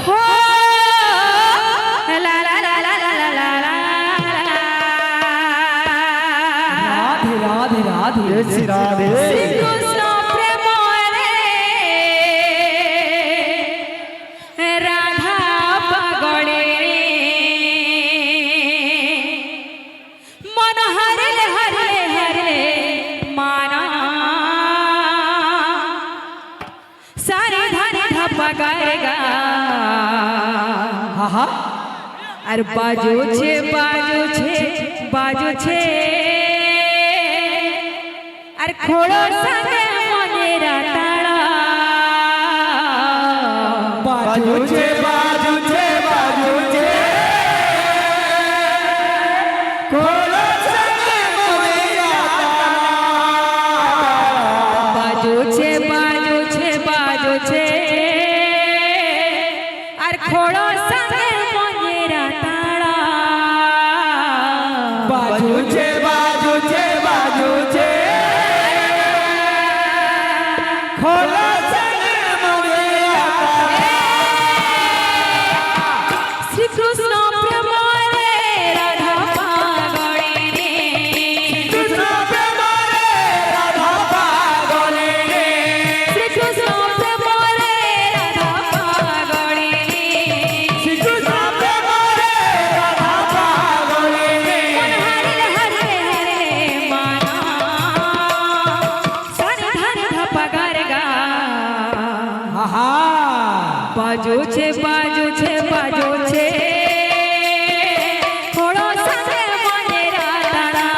हो ला ला ला ला ला ला ला ला राधे राधे राधे श्री राधे श्री कृष्ण प्रेम रे राधा पगड़े मन हरले हरले हरले माना सारे धन धप गाएगा हाँ हाँ अरे बाजो छे बाजो छे बाजो छे अरे खोड़ो संगे मनेरा ताड़ा बाजू छे बाजू छे बाजू छे खोलो संगे मोरेरा बाजो छे बाजो छे बाजो छे अरे खोड़ो संगे मनेरा ताड़ा बाजू छे बाजू छे बाजू छे खोलो संगे मोरेरा श्री कृष्ण प्रेम रे राधा पागले रे कृष्ण प्रेम रे राधा पागले रे श्री कृष्ण प्रेम रे राधा पागले रे श्री कृष्ण प्रेम रे राधा पागले रे मन हरले हरले हरले माना सारे धन धप गारेगा हाँ हाँ बाजो छे बाजो छे बाजो छे थोड़ो संगे मनेरा ताड़ा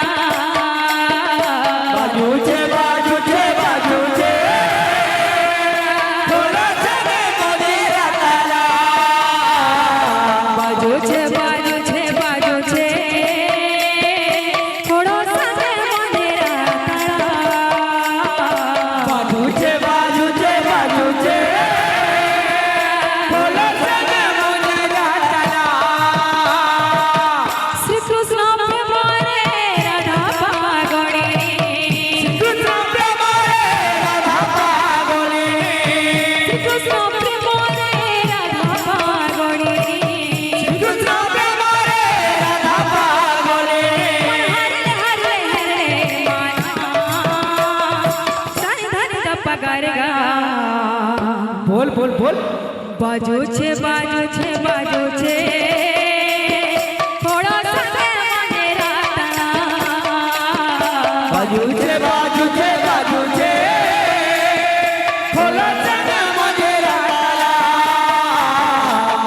बाजू छे बाजू छे बाजू छे खोलो संगे मोरेरा ताला बाजो छे बाजो छे बाजो छे थोड़ो संगे मनेरा ताड़ा बाजू छे बाजू छे बाजू छे खोलो संगे मोरेरा ताला श्री कृष्ण प्रेम रे राधा पागले रे कृष्ण प्रेम रे राधा पागले श्री कृष्ण प्रेम रे राधा पागले रे कृष्ण प्रेम रे राधा पागले मन हरले हरले हरले माना सारे धन धप गारेगा बोल बोल बोल बाजो छे बाजो छे बाजो छे थोड़ो संगे मनेरा ताड़ा बाजू छे बाजू छे बाजू छे खोलो संगे मोरेरा ताला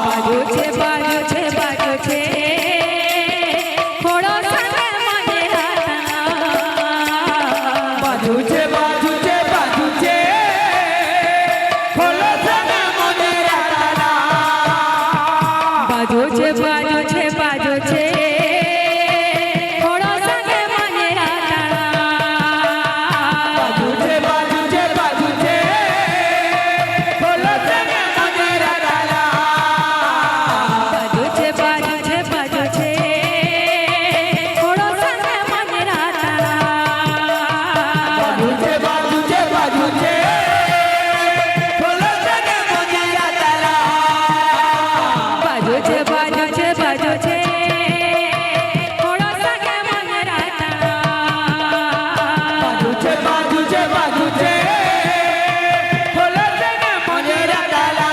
बाजो छे बाजो छे बाजो छे थोड़ो संगे मनेरा ताड़ा बाजू छे बाजू छे बाजू छे खोलो संगे मोरेरा ताला बाजो छे बाजो छे बाजो छे थोड़ो संगे मनेरा ताड़ा बाजू छे बाजू छे बाजू छे खोलो संगे मोरेरा ताला बाजो छे बाजो छे बाजो छे थोड़ो संगे मनेरा ताड़ा बाजू छे बाजू छे बाजू छे खोलो संगे मोरेरा ताला बाजो छे बाजो छे बाजो छे थोड़ो संगे मनेरा ताड़ा बाजू छे बाजू छे बाजू छे खोलो संगे मोरेरा ताला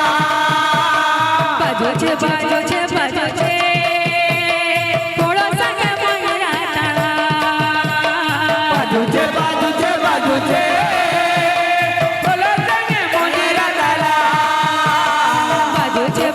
बाजो छे बाजो छे बाजो छे थोड़ो संगे मनेरा ताड़ा बाजू छे बाजू छे बाजू छे खोलो संगे मोरेरा ताला बाजो छे